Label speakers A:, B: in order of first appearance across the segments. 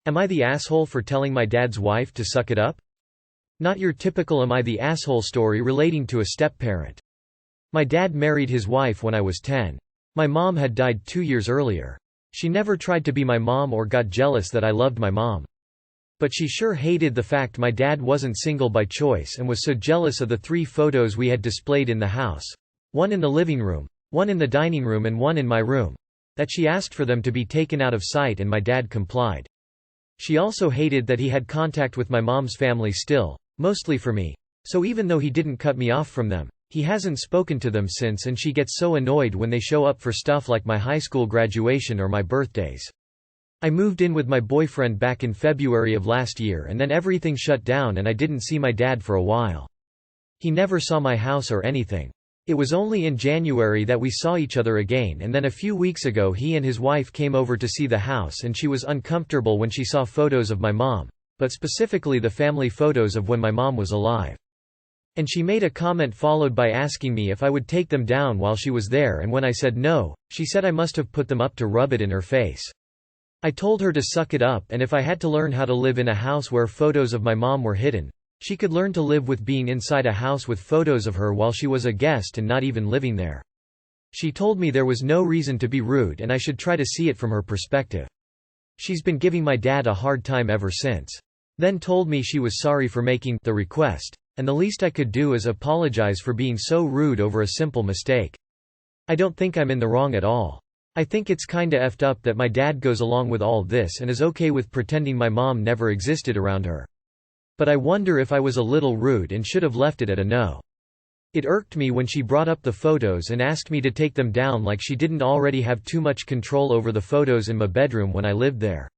A: Am I the asshole for telling my dad's wife to suck it up? Not your typical am I the asshole story relating to a step-parent. My dad married his wife when I was 10. My mom had died 2 years earlier. She never tried to be my mom or got jealous that I loved my mom. But she sure hated the fact my dad wasn't single by choice and was so jealous of the 3 photos we had displayed in the house, one in the living room, one in the dining room and one in my room, that she asked for them to be taken out of sight and my dad complied. She also hated that he had contact with my mom's family still, mostly for me, so even though he didn't cut me off from them, he hasn't spoken to them since and she gets so annoyed when they show up for stuff like my high school graduation or my birthdays. I moved in with my boyfriend back in February of last year and then everything shut down and I didn't see my dad for a while. He never saw my house or anything. It was only in January that we saw each other again and then a few weeks ago he and his wife came over to see the house and she was uncomfortable when she saw photos of my mom, but specifically the family photos of when my mom was alive. And she made a comment followed by asking me if I would take them down while she was there and when I said no, she said I must have put them up to rub it in her face. I told her to suck it up and if I had to learn how to live in a house where photos of my mom were hidden, she could learn to live with being inside a house with photos of her while she was a guest and not even living there. She told me there was no reason to be rude and I should try to see it from her perspective. She's been giving my dad a hard time ever since. Then told me she was sorry for making the request, and the least I could do is apologize for being so rude over a simple mistake. I don't think I'm in the wrong at all. I think it's kinda effed up that my dad goes along with all this and is okay with pretending my mom never existed around her. But I wonder if I was a little rude and should have left it at a no. It irked me when she brought up the photos and asked me to take them down like she didn't already have too much control over the photos in my bedroom when I lived there.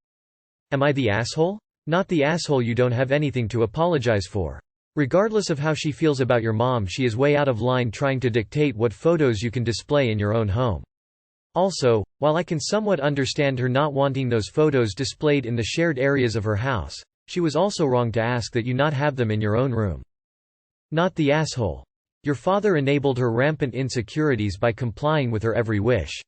A: Am I the asshole? Not the asshole. You don't have anything to apologize for. Regardless of how she feels about your mom, she is way out of line trying to dictate what photos you can display in your own home. Also, while I can somewhat understand her not wanting those photos displayed in the shared areas of her house, she was also wrong to ask that you not have them in your own room. Not the asshole. Your father enabled her rampant insecurities by complying with her every wish.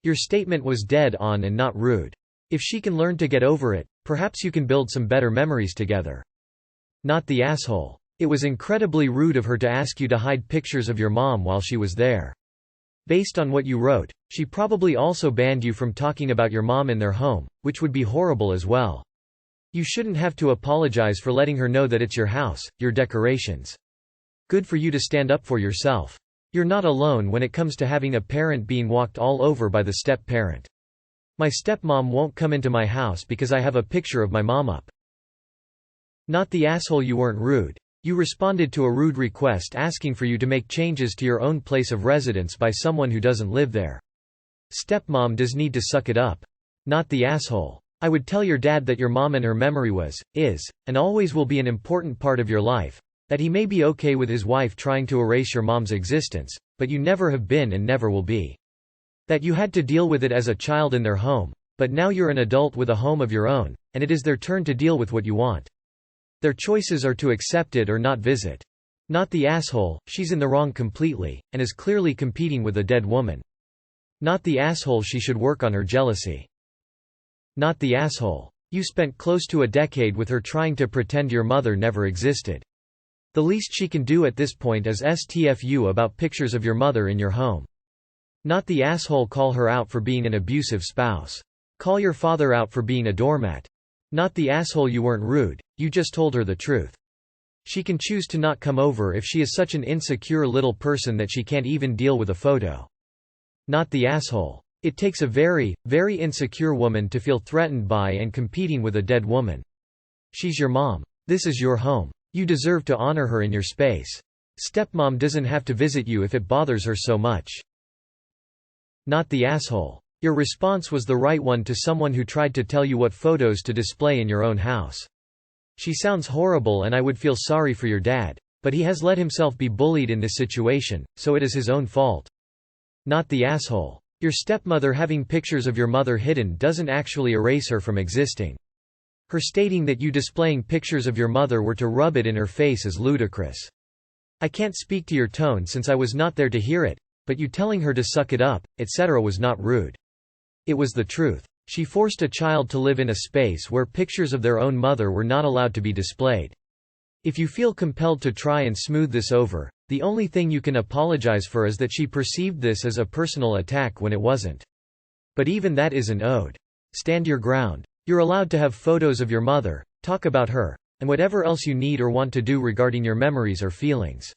A: Your statement was dead on and not rude. If she can learn to get over it, perhaps you can build some better memories together. Not the asshole. It was incredibly rude of her to ask you to hide pictures of your mom while she was there. Based on what you wrote, she probably also banned you from talking about your mom in their home, which would be horrible as well. You shouldn't have to apologize for letting her know that it's your house, your decorations. Good for you to stand up for yourself. You're not alone when it comes to having a parent being walked all over by the step-parent. My stepmom won't come into my house because I have a picture of my mom up. Not the asshole. You weren't rude. You responded to a rude request asking for you to make changes to your own place of residence by someone who doesn't live there. Stepmom does need to suck it up. Not the asshole. I would tell your dad that your mom and her memory was, is, and always will be an important part of your life, that he may be okay with his wife trying to erase your mom's existence, but you never have been and never will be. That you had to deal with it as a child in their home, but now you're an adult with a home of your own, and it is their turn to deal with what you want. Their choices are to accept it or not visit. Not the asshole. She's in the wrong completely, and is clearly competing with a dead woman. Not the asshole. She should work on her jealousy. Not the asshole. You spent close to a decade with her trying to pretend your mother never existed. The least she can do at this point is STFU about pictures of your mother in your home. Not the asshole. Call her out for being an abusive spouse. Call your father out for being a doormat. Not the asshole. You weren't rude, you just told her the truth. She can choose to not come over if she is such an insecure little person that she can't even deal with a photo. Not the asshole. It takes a very, very insecure woman to feel threatened by and competing with a dead woman. She's your mom. This is your home. You deserve to honor her in your space. Stepmom doesn't have to visit you if it bothers her so much. Not the asshole. Your response was the right one to someone who tried to tell you what photos to display in your own house. She sounds horrible and I would feel sorry for your dad, but he has let himself be bullied in this situation, so it is his own fault. Not the asshole. Your stepmother having pictures of your mother hidden doesn't actually erase her from existing. Her stating that you displaying pictures of your mother were to rub it in her face is ludicrous. I can't speak to your tone since I was not there to hear it, but you telling her to suck it up, etc. was not rude. It was the truth. She forced a child to live in a space where pictures of their own mother were not allowed to be displayed. If you feel compelled to try and smooth this over, the only thing you can apologize for is that she perceived this as a personal attack when it wasn't. But even that isn't owed. Stand your ground. You're allowed to have photos of your mother, talk about her, and whatever else you need or want to do regarding your memories or feelings.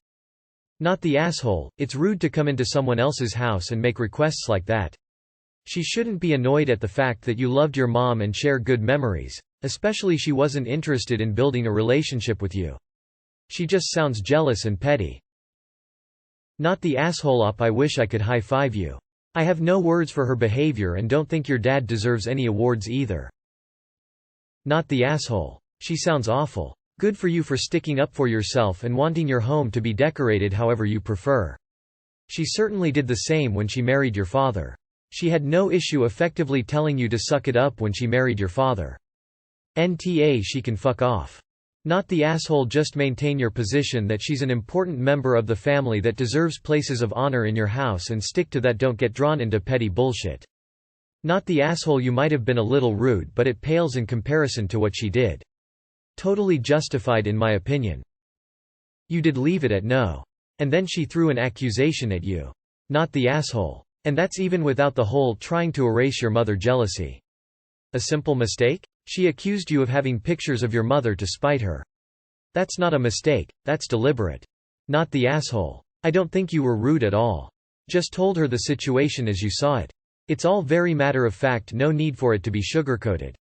A: Not the asshole. It's rude to come into someone else's house and make requests like that. She shouldn't be annoyed at the fact that you loved your mom and share good memories, especially she wasn't interested in building a relationship with you. She just sounds jealous and petty. Not the asshole op. I wish I could high-five you. I have no words for her behavior and don't think your dad deserves any awards either. Not the asshole. She sounds awful. Good for you for sticking up for yourself and wanting your home to be decorated however you prefer. She certainly did the same when she married your father. She had no issue effectively telling you to suck it up when she married your father. NTA, she can fuck off. Not the asshole. Just maintain your position that she's an important member of the family that deserves places of honor in your house and stick to that. Don't get drawn into petty bullshit. Not the asshole. You might have been a little rude, but it pales in comparison to what she did. Totally justified in my opinion. You did leave it at no. And then she threw an accusation at you. Not the asshole. And that's even without the whole trying to erase your mother jealousy. A simple mistake? She accused you of having pictures of your mother to spite her. That's not a mistake, that's deliberate. Not the asshole. I don't think you were rude at all. Just told her the situation as you saw it. It's all very matter of fact, no need for it to be sugarcoated.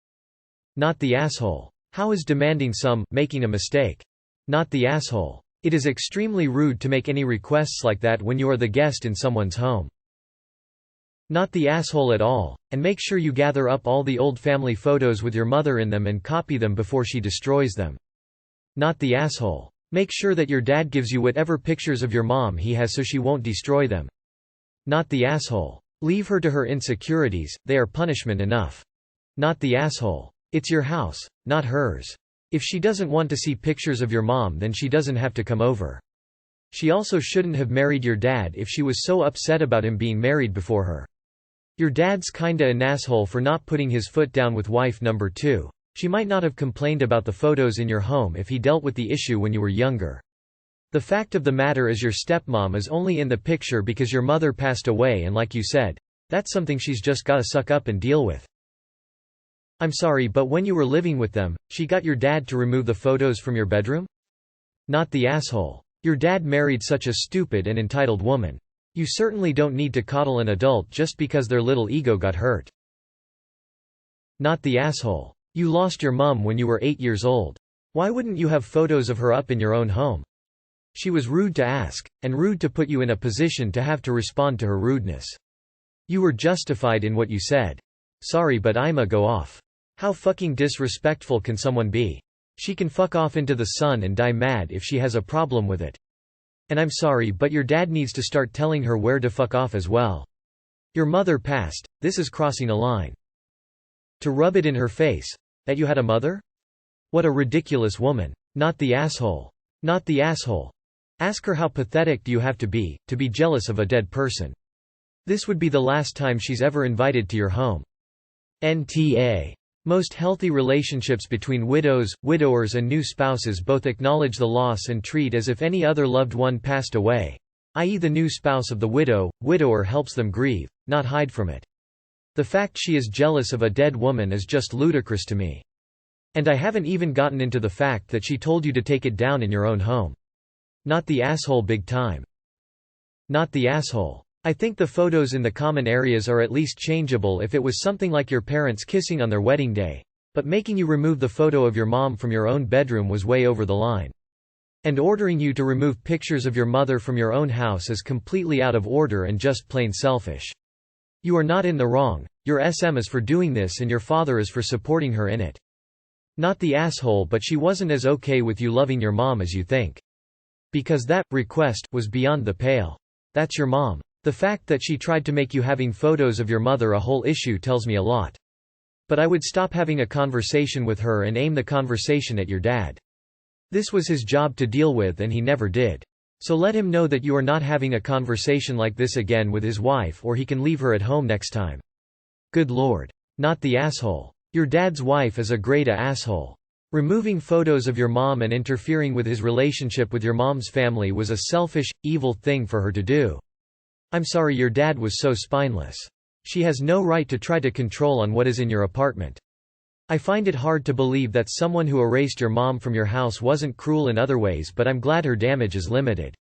A: Not the asshole. How is demanding making a mistake? Not the asshole. It is extremely rude to make any requests like that when you are the guest in someone's home. Not the asshole at all, and make sure you gather up all the old family photos with your mother in them and copy them before she destroys them. Not the asshole. Make sure that your dad gives you whatever pictures of your mom he has so she won't destroy them. Not the asshole. Leave her to her insecurities, they are punishment enough. Not the asshole. It's your house, not hers. If she doesn't want to see pictures of your mom, then she doesn't have to come over. She also shouldn't have married your dad if she was so upset about him being married before her. Your dad's kinda an asshole for not putting his foot down with wife number 2. She might not have complained about the photos in your home if he dealt with the issue when you were younger. The fact of the matter is your stepmom is only in the picture because your mother passed away, and like you said, that's something she's just gotta suck up and deal with. I'm sorry, but when you were living with them, she got your dad to remove the photos from your bedroom? Not the asshole. Your dad married such a stupid and entitled woman. You certainly don't need to coddle an adult just because their little ego got hurt. Not the asshole. You lost your mum when you were 8 years old. Why wouldn't you have photos of her up in your own home? She was rude to ask, and rude to put you in a position to have to respond to her rudeness. You were justified in what you said. Sorry, but I'ma go off. How fucking disrespectful can someone be? She can fuck off into the sun and die mad if she has a problem with it. And I'm sorry, but your dad needs to start telling her where to fuck off as well. Your mother passed, this is crossing a line. To rub it in her face. That you had a mother? What a ridiculous woman. Not the asshole. Not the asshole. Ask her how pathetic do you have to be jealous of a dead person. This would be the last time she's ever invited to your home. NTA. Most healthy relationships between widows, widowers and new spouses both acknowledge the loss and treat as if any other loved one passed away, i.e. the new spouse of the widower helps them grieve, not hide from it. The fact she is jealous of a dead woman is just ludicrous to me. And I haven't even gotten into the fact that she told you to take it down in your own home. Not the asshole big time. Not the asshole. I think the photos in the common areas are at least changeable if it was something like your parents kissing on their wedding day, but making you remove the photo of your mom from your own bedroom was way over the line. And ordering you to remove pictures of your mother from your own house is completely out of order and just plain selfish. You are not in the wrong, your SM is for doing this and your father is for supporting her in it. Not the asshole, but she wasn't as okay with you loving your mom as you think. Because that request was beyond the pale. That's your mom. The fact that she tried to make you having photos of your mother a whole issue tells me a lot. But I would stop having a conversation with her and aim the conversation at your dad. This was his job to deal with and he never did. So let him know that you are not having a conversation like this again with his wife, or he can leave her at home next time. Good Lord. Not the asshole. Your dad's wife is a great asshole. Removing photos of your mom and interfering with his relationship with your mom's family was a selfish, evil thing for her to do. I'm sorry your dad was so spineless. She has no right to try to control on what is in your apartment. I find it hard to believe that someone who erased your mom from your house wasn't cruel in other ways, but I'm glad her damage is limited.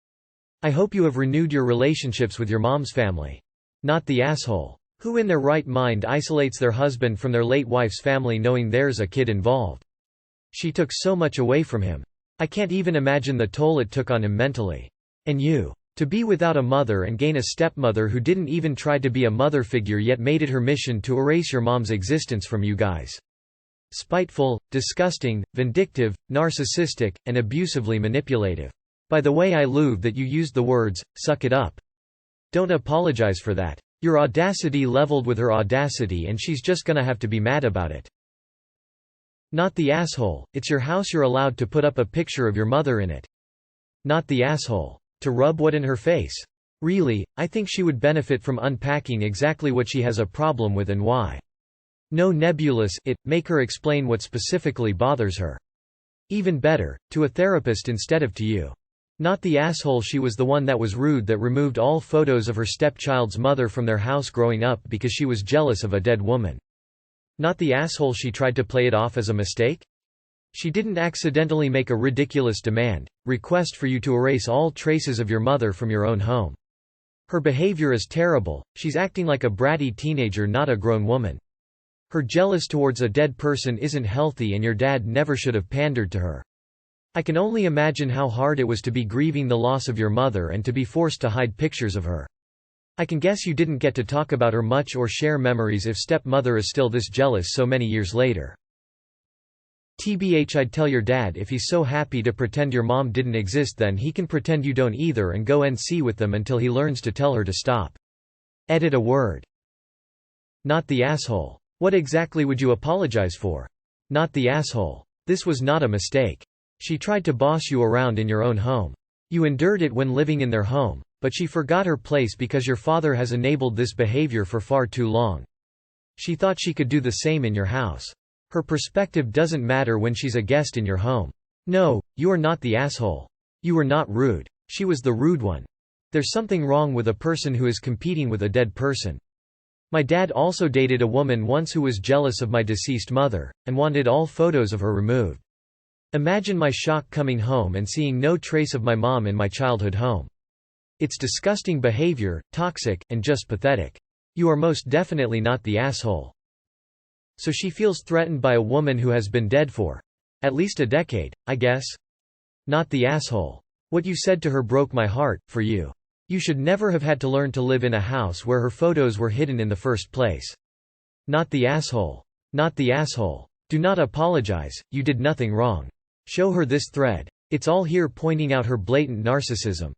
A: I hope you have renewed your relationships with your mom's family. Not the asshole. Who in their right mind isolates their husband from their late wife's family knowing there's a kid involved? She took so much away from him. I can't even imagine the toll it took on him mentally. And you. To be without a mother and gain a stepmother who didn't even try to be a mother figure yet made it her mission to erase your mom's existence from you guys. Spiteful, disgusting, vindictive, narcissistic, and abusively manipulative. By the way, I love that you used the words, "suck it up." Don't apologize for that. Your audacity leveled with her audacity and she's just gonna have to be mad about it. Not the asshole. It's your house, you're allowed to put up a picture of your mother in it. Not the asshole. To rub what in her face? Really, I think she would benefit from unpacking exactly what she has a problem with and why. No nebulous "it," make her explain what specifically bothers her. Even better, to a therapist instead of to you. Not the asshole, she was the one that was rude that removed all photos of her stepchild's mother from their house growing up because she was jealous of a dead woman. Not the asshole, she tried to play it off as a mistake? She didn't accidentally make a ridiculous request for you to erase all traces of your mother from your own home. Her behavior is terrible, she's acting like a bratty teenager, not a grown woman. Her jealous towards a dead person isn't healthy and your dad never should have pandered to her. I can only imagine how hard it was to be grieving the loss of your mother and to be forced to hide pictures of her. I can guess you didn't get to talk about her much or share memories if stepmother is still this jealous so many years later. TBH, I'd tell your dad if he's so happy to pretend your mom didn't exist, then he can pretend you don't either and go NC with them until he learns to tell her to stop. Edit a word. Not the asshole. What exactly would you apologize for? Not the asshole. This was not a mistake. She tried to boss you around in your own home. You endured it when living in their home, but she forgot her place because your father has enabled this behavior for far too long. She thought she could do the same in your house. Her perspective doesn't matter when she's a guest in your home. No, you are not the asshole. You were not rude. She was the rude one. There's something wrong with a person who is competing with a dead person. My dad also dated a woman once who was jealous of my deceased mother, and wanted all photos of her removed. Imagine my shock coming home and seeing no trace of my mom in my childhood home. It's disgusting behavior, toxic, and just pathetic. You are most definitely not the asshole. So she feels threatened by a woman who has been dead for at least a decade, I guess? Not the asshole. What you said to her broke my heart, for you. You should never have had to learn to live in a house where her photos were hidden in the first place. Not the asshole. Not the asshole. Do not apologize, you did nothing wrong. Show her this thread. It's all here pointing out her blatant narcissism.